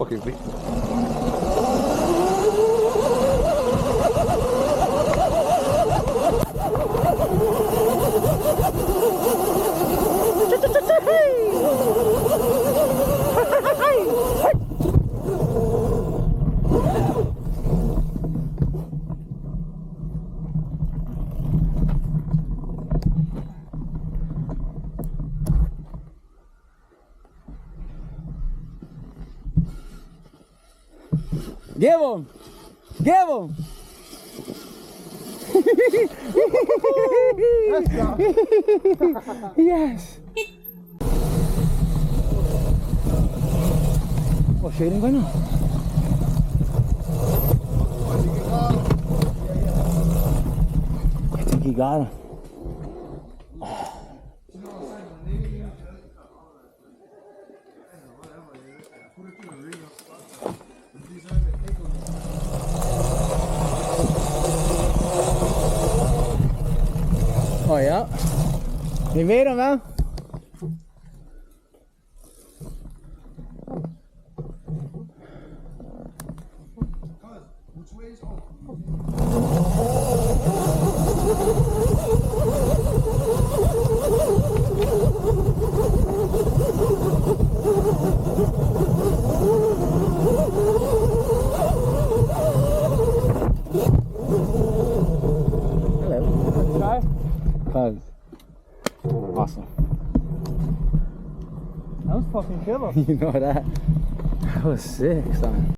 fucking thing. Give him! Give him! Yes! Oh, shading ka na. I think he got him. Oh yeah, we made him, man. Which way is home? Cuz. Awesome. That was fucking killer. You know that? That was sick, son.